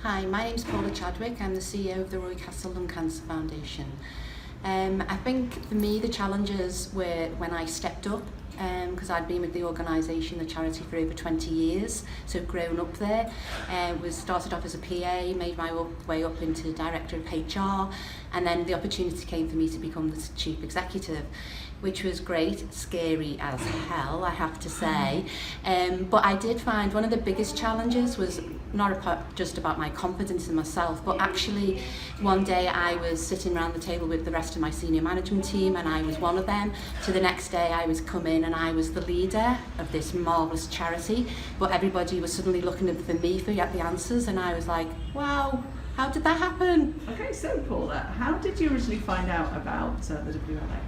Hi, my name's Paula Chadwick. I'm the CEO of the Roy Castle Lung Cancer Foundation. I think for me the challenges were when I stepped up, because I'd been with the organisation, the charity, for over 20 years, so grown up there. Started off as a PA, made my way up into Director of HR, and then the opportunity came for me to become the Chief Executive, which was great, scary as hell, I have to say. But I did find one of the biggest challenges was not just about my confidence in myself, but actually one day I was sitting around the table with the rest of my senior management team, and I was one of them. So the next day I was come in and I was the leader of this marvellous charity, but everybody was suddenly looking for me for the answers, and I was like, wow, how did that happen? Okay, so Paula, how did you originally find out about the WLA?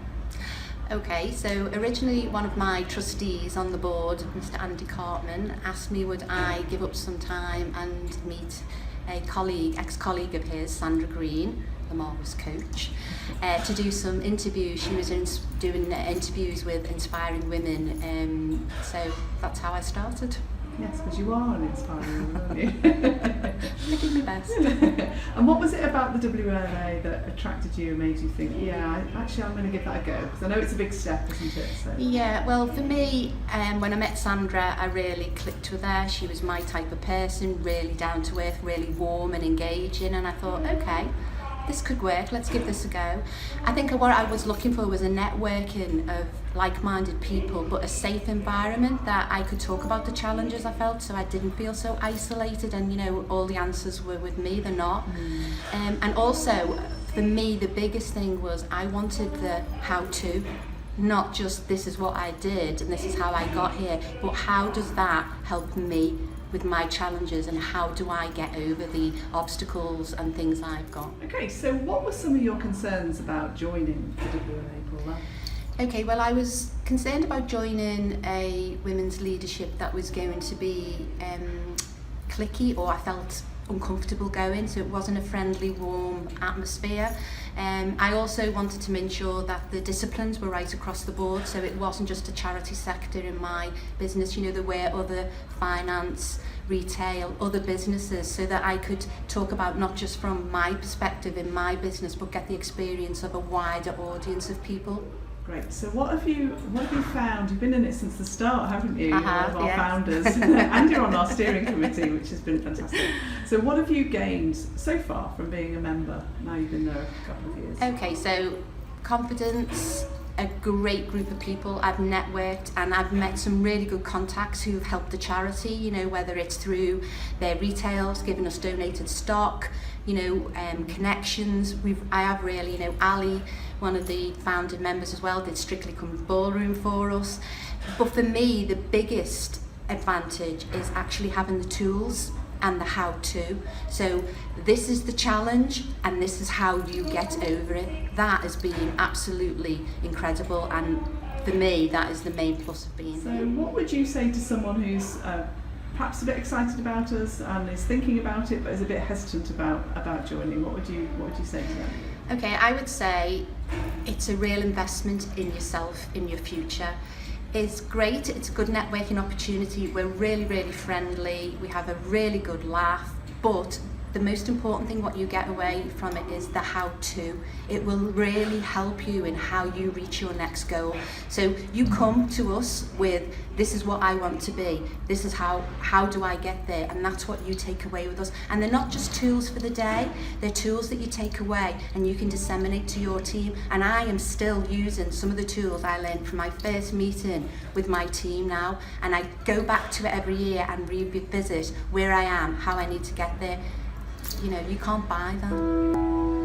Okay, so originally one of my trustees on the board, Mr. Andy Cartman, asked me would I give up some time and meet a ex-colleague of his, Sandra Green, the marvellous coach, to do some interviews. She was doing interviews with inspiring women, so that's how I started. Yes, because you are an inspiring woman, aren't you? I did my best. And what was it about the WLA that attracted you and made you think, yeah, actually I'm going to give that a go? Because I know it's a big step, isn't it? So. Yeah, well for me, when I met Sandra, I really clicked with her. She was my type of person, really down to earth, really warm and engaging, and I thought, okay, this could work, let's give this a go. I think what I was looking for was a networking of like-minded people, but a safe environment that I could talk about the challenges I felt, so I didn't feel so isolated and, you know, all the answers were with me, they're not. And also, for me, the biggest thing was I wanted the how-to, not just this is what I did and this is how I got here, but how does that help me with my challenges, and how do I get over the obstacles and things I've got. Okay, so what were some of your concerns about joining the WLA, Paula? Okay, well I was concerned about joining a women's leadership that was going to be cliquey, or I felt uncomfortable going, so it wasn't a friendly, warm atmosphere. I also wanted to ensure that the disciplines were right across the board, so it wasn't just a charity sector in my business, you know, there were other finance, retail, other businesses, so that I could talk about not just from my perspective in my business, but get the experience of a wider audience of people. Great. So what have you found? You've been in it since the start, haven't you? You're one of our yes. founders, and you're on our steering committee, which has been fantastic. So what have you gained so far from being a member? Now you've been there a couple of years. Okay, so confidence, a great group of people. I've networked and I've met some really good contacts who've helped the charity, you know, whether it's through their retails, giving us donated stock, you know, connections. I have really, you know, Ali, one of the founding members as well, did Strictly Come Ballroom for us. But for me, the biggest advantage is actually having the tools and the how-to. So this is the challenge and this is how you get over it. That has been absolutely incredible, and for me that is the main plus of being here. So what would you say to someone who's perhaps a bit excited about us and is thinking about it but is a bit hesitant about joining? What would you say to them? Okay, I would say it's a real investment in yourself, in your future. It's great, it's a good networking opportunity, we're really, really friendly, we have a really good laugh, but the most important thing what you get away from it is the how-to. It will really help you in how you reach your next goal. So you come to us with, this is what I want to be, this is how do I get there, and that's what you take away with us. And they're not just tools for the day, they're tools that you take away and you can disseminate to your team. And I am still using some of the tools I learned from my first meeting with my team now, and I go back to it every year and revisit where I am, how I need to get there. You know, you can't buy that.